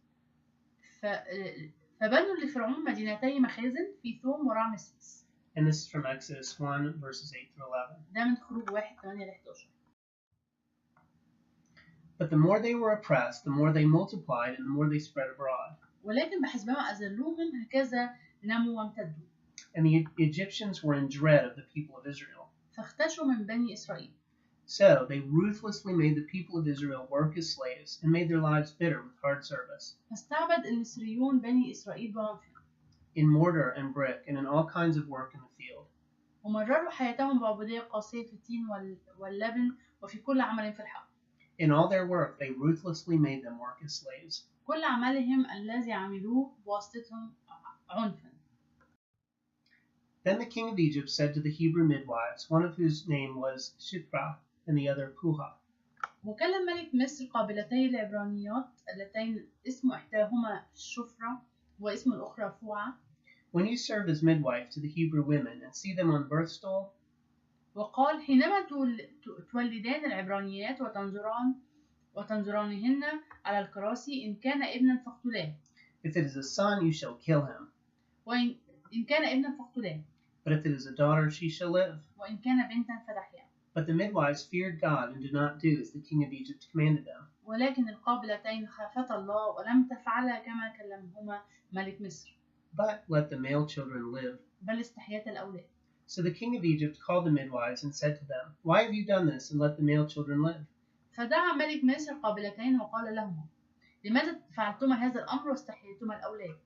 B: فبنوا لفرعون مدينتي مخازن في ثوم ورامسيس.
A: And this is from Exodus 1, verses 8 through 11.
B: ده من خروج 1:8-11.
A: But the more they were oppressed, the more they multiplied and the more they spread abroad.
B: ولكن بحسبما أذلوهم هكذا نموا وامتدوا.
A: And the Egyptians were in dread of the people of Israel.
B: فاختشوا من بني إسرائيل.
A: So they ruthlessly made the people of Israel work as slaves and made their lives bitter with hard service.
B: فاستعبد المصريون بني إسرائيل بعنف.
A: In mortar and brick and in all kinds of work in the field.
B: ومرروا حياتهم بعبودية قاسية في التين واللبن وفي كل عمل في الحق.
A: In all their work they ruthlessly made them work as slaves.
B: كل عملهم الذي عملوه بواسطتهم عنفا.
A: Then the king of Egypt said to the Hebrew midwives, one of whose name was Shiphrah and the other Puah.
B: وكلم ملك مصر قابلتي العبرانيات اللتين اسم إحداهما شفرة واسم الأخرى فوعة.
A: When you serve as midwife to the Hebrew women and see them on birth stool,
B: وقال حينما تولدان العبرانيات وتنظرانهن على الكراسي إن كان ابنا فاقتلاه.
A: If it is a son, you shall kill him.
B: وإن كان ابنا فاقتلاه.
A: But if it is a daughter, she shall live.
B: وإن كان بنتا فلحيا.
A: But the midwives feared God and did not do as the king of Egypt commanded them.
B: ولكن القابلتين خافتا الله ولم تفعلا كما كلمهما ملك مصر.
A: But let the male children live.
B: بل استحياء الأولاد.
A: So the king of Egypt called the midwives and said to them, Why have you done this and let the male children live?
B: فدعا ملك مصر قابلتين وقال لهما لماذا فعلتما هذا الأمر واستحييتما الأولاد؟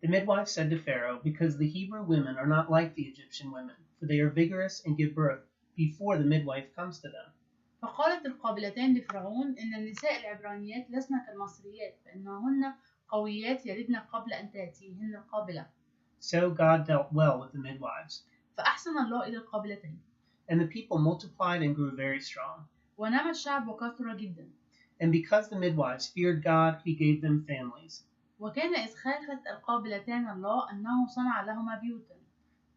A: The midwife said to Pharaoh, because the Hebrew women are not like the Egyptian women, for they are vigorous and give birth before the midwife comes to them.
B: فقالت القابلتان لفرعون إن النساء العبرانيات لسن كالمصريات فإنهن قويات يلدن قبل أن تأتيهن القابلة.
A: So God dealt well with the midwives.
B: فأحسن الله إلى القابلتين.
A: And the people multiplied and grew very strong.
B: ونمى الشعب وكثر جدا.
A: And because the midwives feared God, he gave them families.
B: وكان إذ خافت القابلتان الله أنه صنع لهما بيوتا.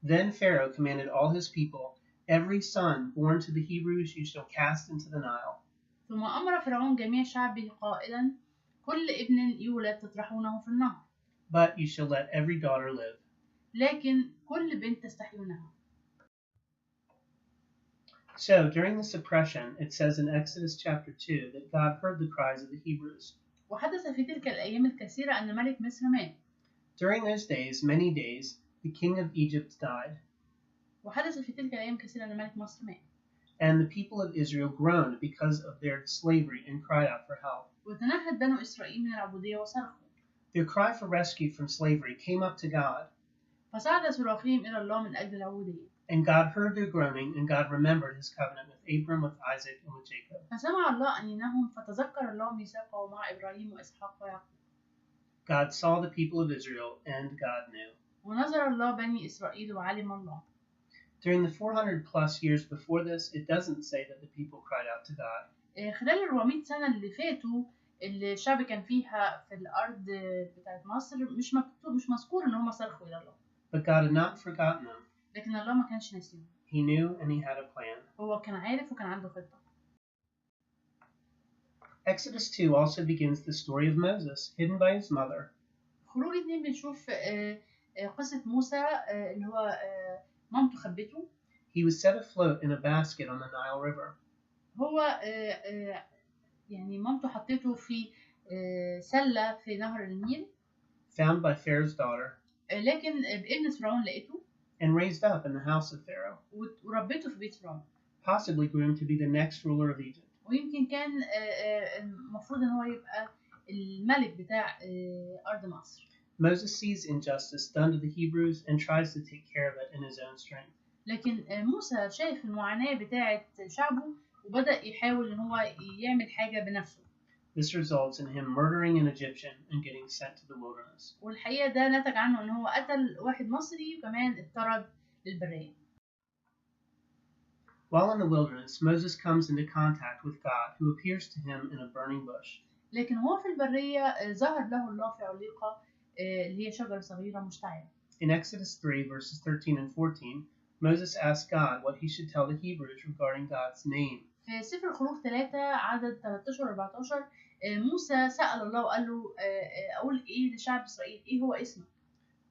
A: Then Pharaoh commanded all his people, every son born to the Hebrews you shall cast into the Nile.
B: ثم أمر فرعون جميع شعبه قائلا كل ابن يولد تطرحونه في النهر.
A: But you shall let every daughter live.
B: لكن كل بنت تستحيونها.
A: So during this oppression, it says in Exodus chapter 2 that God heard the cries of the Hebrews.
B: وحدث في تلك الأيام الكثيرة أن ملك مصر مات.
A: During those days, many days, the king of Egypt died.
B: وحدث في تلك الأيام الكثيرة أن ملك مصر مات.
A: And the people of Israel groaned because of their slavery and cried out for help.
B: وتنهد بنو إسرائيل من العبودية وصرخوا.
A: Their cry for rescue from slavery came up to God.
B: فصعد صراخهم إلى الله من أجل العبودية.
A: And God heard their groaning, and God remembered his covenant with Abram, with Isaac, and with Jacob.
B: فسمع الله أنينهم فتذكر الله ميثاقه مع إبراهيم وإسحاق ويعقوب.
A: God saw the people of Israel, and God knew.
B: ونظر الله بني إسرائيل وعلم الله.
A: During the 400 plus years before this, it doesn't say that the people cried out to God.
B: خلال 400 سنة اللي فاتوا اللي الشعب كان فيها في الأرض بتاعت مصر مش مذكور إن هم صرخوا إلى الله.
A: But God had not forgotten them.
B: لكن الله ما كانش ناسيهم.
A: He knew and he had a plan.
B: هو كان عارف وكان عنده خطة.
A: Exodus 2 also begins the story of Moses, hidden by his mother.
B: خروج 2 بنشوف قصة موسى اللي هو مامته خبته.
A: He was set afloat in a basket on the Nile River.
B: هو يعني مامته حطيته في سلة في نهر النيل.
A: Found by Pharaoh's daughter.
B: لكن ابنة فرعون لقيته.
A: And raised up in the house of Pharaoh.
B: وربته في بيت فرعون.
A: Possibly groomed to be the next ruler of Egypt.
B: ويمكن كان المفروض ان هو يبقى الملك بتاع أرض مصر.
A: Moses sees injustice done to the Hebrews and tries to take care of it in his own strength.
B: لكن موسى شايف المعاناة بتاعة شعبه وبدأ يحاول ان هو يعمل حاجة بنفسه.
A: This results in him murdering an Egyptian and getting sent to the wilderness.
B: والحقيقة ده نتج عنه ان هو قتل واحد مصري وكمان اضطرد للبرية.
A: While in the wilderness, Moses comes into contact with God, who appears to him in a burning bush.
B: لكن هو في البرية ظهر له الله في عليقة اللي هي شجرة صغيرة مشتعلة.
A: In Exodus 3 verses 13 and 14, Moses asked God what he should tell the Hebrews regarding God's name.
B: في سفر الخروج 3 عدد 13 و 14 موسى سأل الله وقال له أقول إيه لشعب إسرائيل إيه هو اسمه.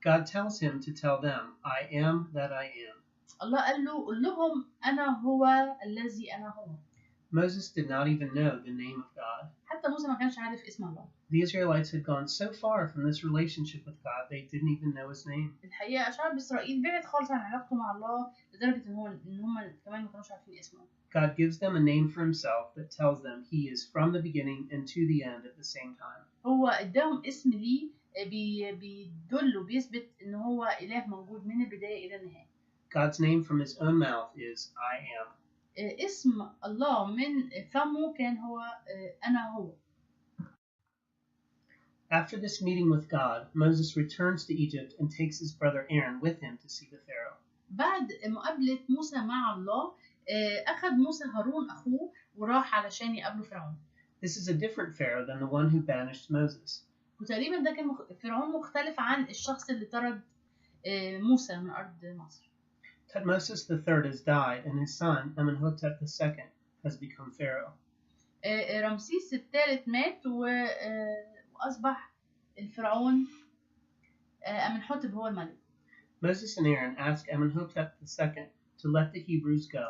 A: God tells him to tell them, I am that I am.
B: الله قال له قل لهم أنا هو الذي أنا هو.
A: Moses did not even know the name of God.
B: حتى موسى ما كانش عارف اسم الله.
A: The Israelites had gone so far from this relationship with God, they didn't even know his name.
B: الحقيقة شعب إسرائيل بعد خالص عن علاقته مع الله لدرجة إن هم كمان ما كانوش عارفين اسمه.
A: God gives them a name for himself that tells them he is from the beginning and to the end at the same time.
B: هو اداهم اسم ليه بيدل وبيثبت إن هو إله موجود من البداية إلى النهاية.
A: God's name from his own mouth is I am.
B: اسم الله من فمه كان هو أنا هو.
A: After this meeting with God, Moses returns to Egypt and takes his brother Aaron with him to see the Pharaoh.
B: بعد مقابلة موسى مع الله أخذ موسى هارون أخوه وراح علشان يقابله فرعون.
A: This is a different Pharaoh than the one who banished Moses.
B: وتقريبا ده كان فرعون مختلف عن الشخص اللي طرد موسى من أرض مصر.
A: Tutmosis III has died, and his son Amenhotep II has become Pharaoh.
B: رمسيس الثالث مات وأصبح الفرعون أمنحوتب هو الملك.
A: Moses and Aaron ask Amenhotep II to let the Hebrews go.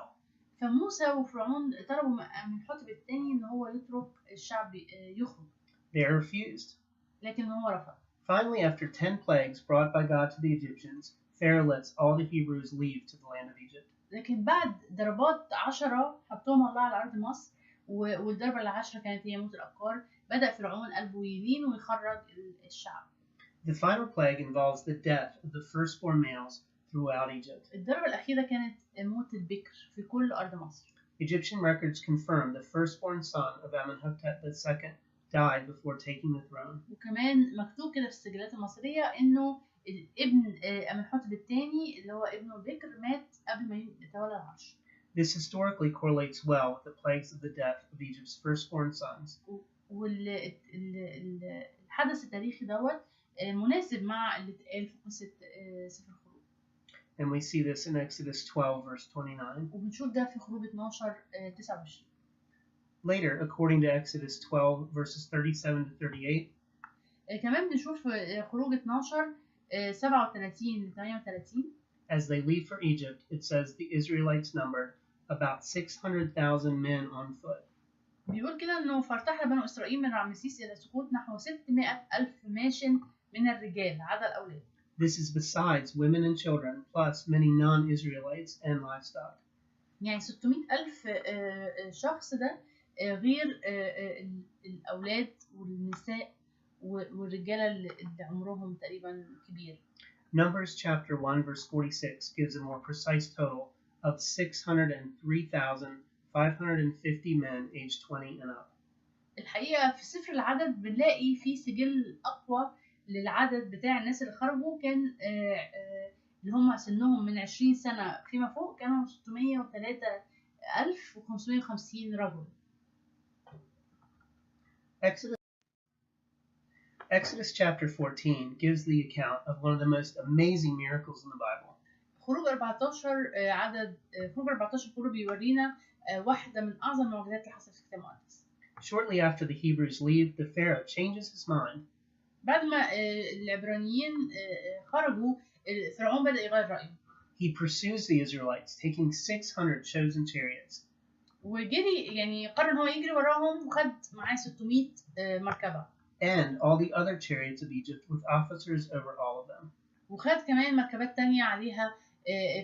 B: فموسى وفرعون طلبوا أمنحوتب الثاني إن هو يترك الشعب يخرج.
A: They are refused.
B: لكن هو رفض.
A: Finally, after 10 plagues brought by God to the Egyptians, Pharaoh lets all the Hebrews leave to the land of Egypt.
B: لكن بعد ضربات 10 حطهم الله على أرض مصر والضربة ال10 كانت هي موت الأبكار بدأ فرعون قلبه يلين ويخرج الشعب.
A: The final plague involves the death of the firstborn males throughout Egypt.
B: الضربة الأخيرة كانت موت البكر في كل أرض مصر.
A: Egyptian records confirm the firstborn son of Amenhotep II died before taking the throne.
B: وكمان مكتوب كده في السجلات المصرية إنه ابن أمنحتب الثاني اللي هو ابنه البكر مات قبل ما يتولى العرش.
A: This historically correlates well with the plagues of the death of Egypt's firstborn sons.
B: والحدث التاريخي دوت مناسب مع اللي اتقال في قصة سفر الخروج.
A: And we see this in Exodus 12 verse 29.
B: وبنشوف ده في خروج 12:29.
A: Later, according to Exodus 12 verses 37 to 38,
B: كمان بنشوف في خروج 12:37 ل 38.
A: As they leave for Egypt, it says the Israelites numbered about 600,000 men on foot.
B: بيقول كده إنه فارتحل بنو إسرائيل من رمسيس إلى سقوط نحو 600,000 ماش من الرجال عدا الأولاد.
A: This is besides women and children, plus many non-Israelites and livestock.
B: يعني 600,000 شخص ده غير الأولاد والنساء والرجالة اللي عمرهم تقريبا كبير.
A: Numbers chapter 1 verse 46 gives a more precise total of 603,550 men aged 20 and up.
B: الحقيقة في سفر العدد بنلاقي في سجل أقوى للعدد بتاع الناس اللي خرجوا كان اللي هم سنهم من 20 سنة فيما فوق كانوا 603,550 رجل.
A: Exodus chapter 14 gives the account of one of the most amazing miracles in the Bible.
B: خروج 14 كله بيورينا واحدة من أعظم المعجزات اللي حصلت في الكتاب المقدس.
A: Shortly after the Hebrews leave, the Pharaoh changes his mind.
B: بعد ما العبرانيين خرجوا فرعون بدأ يغير رأيه.
A: He pursues the Israelites, taking 600 chosen chariots.
B: وجري يعني قرر إن هو يجري وراهم وخد معاه 600 مركبة.
A: And all the other chariots of Egypt with officers over all of them.
B: وخد كمان مركبات تانية عليها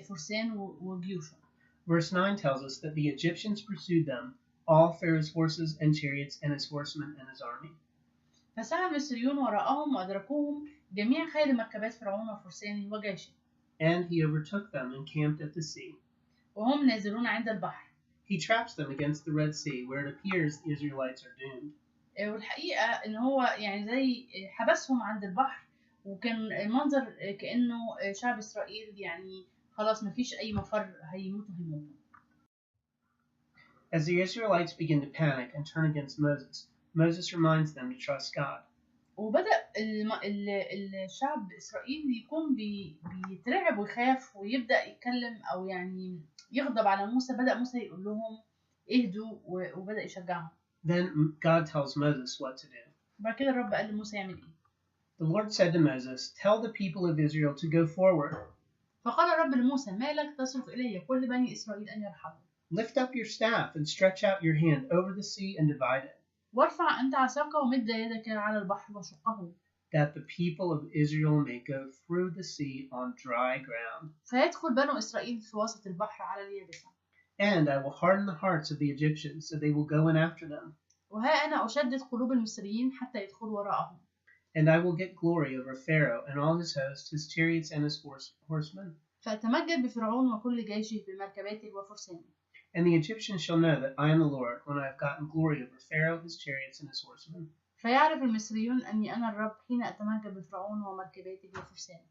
B: فرسان وجيوش.
A: Verse 9 tells us that the Egyptians pursued them, all Pharaoh's horses and chariots and his horsemen and his army.
B: فسعى المصريون وراءهم وأدركوهم جميع خيل مركبات فرعون وفرسانه وجيشه.
A: And he overtook them and camped at the sea.
B: وهم نازلون عند البحر.
A: He traps them against the Red Sea, where it appears the Israelites are doomed.
B: والحقيقة إن هو يعني زي حبسهم عند البحر وكان المنظر كأنه شعب إسرائيل يعني خلاص مفيش أي مفر هيموتوا.
A: As the Israelites begin to panic and turn against Moses, Moses reminds them to trust God.
B: وبدأ الشعب إسرائيل يكون بيترعب ويخاف ويبدأ يتكلم أو يعني يغضب على موسى. بدأ موسى يقول لهم اهدوا وبدأ يشجعهم.
A: Then God tells Moses what to do.
B: بعد كده الرب قال لموسى يعمل إيه.
A: The Lord said to Moses, "Tell the people of Israel to go forward."
B: فقال الرب لموسى ما لك تصرخ إلي كل بني إسرائيل أن يرحموا.
A: Lift up your staff and stretch out your hand over the sea and divide it.
B: وارفع أنت عصاك ومد يدك على البحر وشقه.
A: That the people of Israel may go through the sea on dry ground.
B: فيدخل بنو إسرائيل في وسط البحر على اليابسة.
A: And I will harden the hearts of the Egyptians, so they will go in after them.
B: وها أنا أشدد قلوب المصريين حتى يدخلوا وراءهم.
A: And I will get glory over Pharaoh and all his host, his chariots and his horsemen.
B: فأتمجد بفرعون وكل جيشه بمركباته وفرسانه.
A: And the Egyptians shall know that I am the Lord when I have gotten glory over Pharaoh, his chariots and his horsemen.
B: فيعرف المصريون أني أنا الرب حين أتمجد بفرعون ومركباته وفرسانه.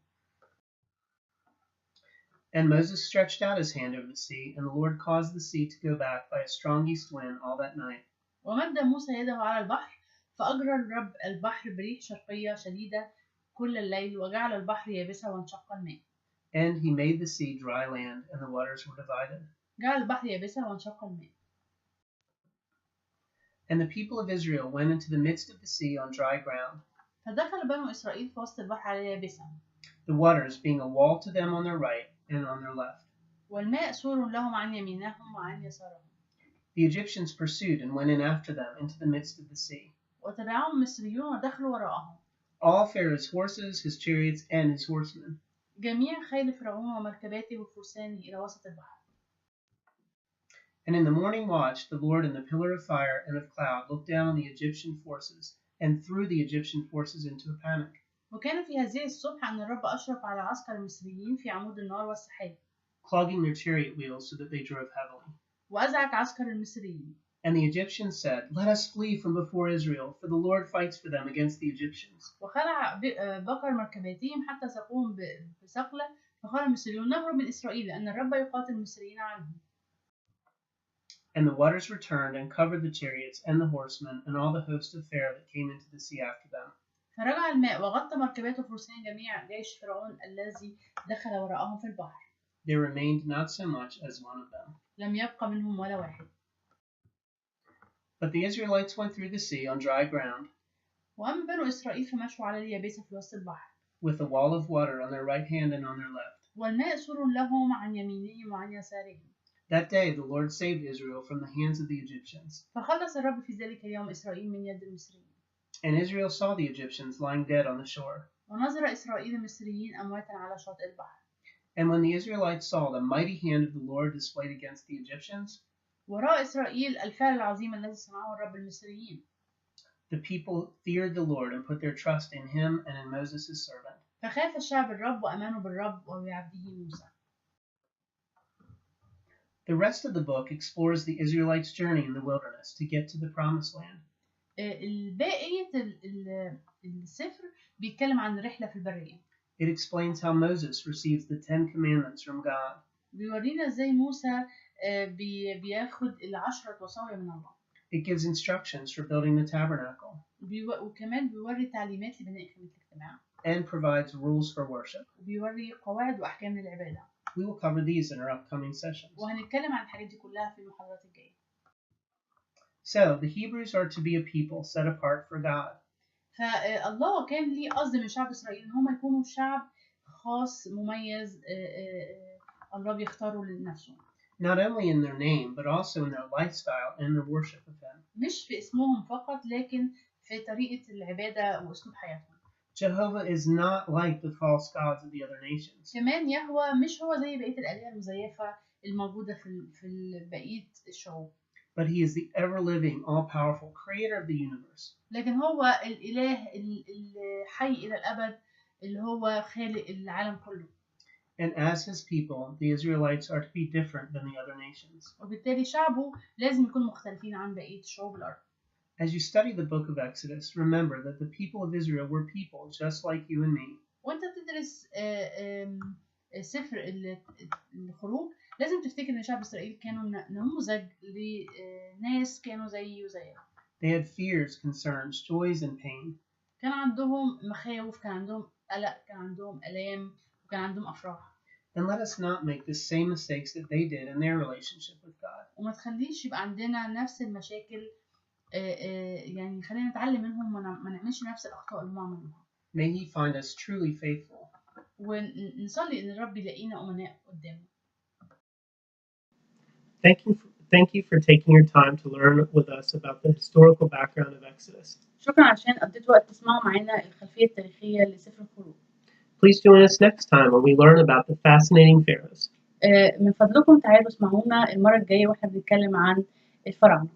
A: And Moses stretched out his hand over the sea, and the Lord caused the sea to go back by a strong east wind all that night.
B: ومد موسى يده على البحر فأجرى الرب البحر بريح شرقية شديدة كل الليل وجعل البحر يابسا وانشق الماء.
A: And he made the sea dry land, and the waters were divided.
B: جعل البحر يابسا وانشق الماء.
A: And the people of Israel went into the midst of the sea on dry ground.
B: فدخل بنو إسرائيل في وسط البحر على اليابسة.
A: The waters being a wall to them on their right and on their left.
B: والماء سور لهم عن يمينهم وعن يسارهم.
A: The Egyptians pursued and went in after them into the midst of the sea.
B: وتبعهم المصريون ودخلوا وراءهم.
A: All Pharaoh's horses, his chariots, and his horsemen.
B: جميع خيل فرعون ومركباته وفرسانه إلى وسط البحر.
A: And in the morning watch, the Lord in the pillar of fire and of cloud looked down on the Egyptian forces and threw the Egyptian forces into a panic.
B: وكان في هذه الصبح أن الرب أشرف على عسكر المصريين في عمود النار والسحاب
A: clogging their chariot wheels so that they drove heavily.
B: وأزعج عسكر المصريين.
A: And the Egyptians said, "Let us flee from before Israel, for the Lord fights for them against the Egyptians."
B: وخلع بقر مركباتهم حتى ساقوهم بثقلة، فقال المصريون نهرب من إسرائيل لأن الرب يقاتل المصريين عنهم.
A: And the waters returned and covered the chariots and the horsemen and all the host of Pharaoh that came into the sea after them.
B: فرجع الماء وغطى مركبات وفرسان جميع جيش فرعون الذي دخل وراءهم في البحر.
A: There remained not so much as one of them.
B: لم يبقى منهم ولا واحد.
A: But the Israelites went through the sea on dry ground,
B: وأما بنو إسرائيل فمشوا على اليابسة في وسط البحر.
A: with a wall of water on their right hand and on their left.
B: والماء سور لهم عن يمينهم وعن يسارهم.
A: That day the Lord saved Israel from the hands of the Egyptians.
B: فخلص الرب في ذلك اليوم إسرائيل من يد المصريين.
A: And Israel saw the Egyptians lying dead on the shore.
B: ونظر إسرائيل المصريين أمواتا على شاطئ البحر.
A: And when the Israelites saw the mighty hand of the Lord displayed against the Egyptians,
B: وراء إسرائيل الفعل العظيم الذي صنعه الرب المصريين.
A: the people feared the Lord and put their trust in him and in Moses his servant.
B: فخاف الشعب الرب وأمانوا بالرب وبعبده موسى.
A: The rest of the book explores the Israelites' journey in the wilderness to get to the promised land.
B: الباقية السفر بيتكلم عن الرحلة في البرية.
A: It explains how Moses receives the 10 commandments from God.
B: بيورينا ازاي موسى بياخد ال10 وصايا من الله.
A: It gives instructions for building the tabernacle.
B: وكمان بيوري تعليمات لبناء خيمة الاجتماع.
A: And provides rules for worship.
B: وبيوري قواعد وأحكام للعبادة.
A: We will cover these in our upcoming sessions.
B: وهنتكلم عن الحاجات دي كلها في المحاضرات الجاية.
A: So, the Hebrews are to be a people set apart for God.
B: فالله كان ليه قصد من شعب إسرائيل إن هم يكونوا شعب خاص مميز الله بيختاره لنفسه.
A: Not only in their name, but also in their lifestyle and their worship of Him.
B: مش في اسمهم فقط لكن في طريقة العبادة وأسلوب حياتهم.
A: Jehovah is not like the false gods of the other nations.
B: كمان يهوه مش هو زي بقية الآلهة المزيفة الموجودة في بقية الشعوب.
A: But He is the ever-living, all-powerful Creator of the universe.
B: لكن هو الإله الحي إلى الأبد اللي هو خالق العالم كله.
A: And as His people, the Israelites are to be different than the other nations.
B: وبالتالي شعبه لازم يكونوا مختلفين عن بقية شعوب الأرض.
A: As you study the book of Exodus, remember that the people of Israel were people just like you and me.
B: وأنت بتدرس سفر الخروج لازم تفتكر إن شعب إسرائيل كانوا نموذج لناس كانوا زيي وزيك.
A: They had fears, concerns, joys, and pain.
B: كان عندهم مخاوف، كان عندهم قلق، كان عندهم آلام، وكان عندهم أفراح.
A: And let us not make the same mistakes that they did in their relationship with God.
B: وما تخليش يبقى عندنا نفس المشاكل، يعني خلينا نتعلم منهم وما نعملش نفس الأخطاء اللي هم عملوها.
A: May He find us truly faithful.
B: ونصلي إن الرب يلاقينا أمناء قدامه.
A: Thank you for taking your time to learn with us about the historical background of Exodus.
B: شكرا عشان قضيت وقت تسمعوا معانا الخلفية التاريخية لسفر الخروج.
A: Please join us next time when we learn about the fascinating pharaohs.
B: من فضلكم تعالوا اسمعونا المرة الجاية واحنا بنتكلم عن الفراعنة.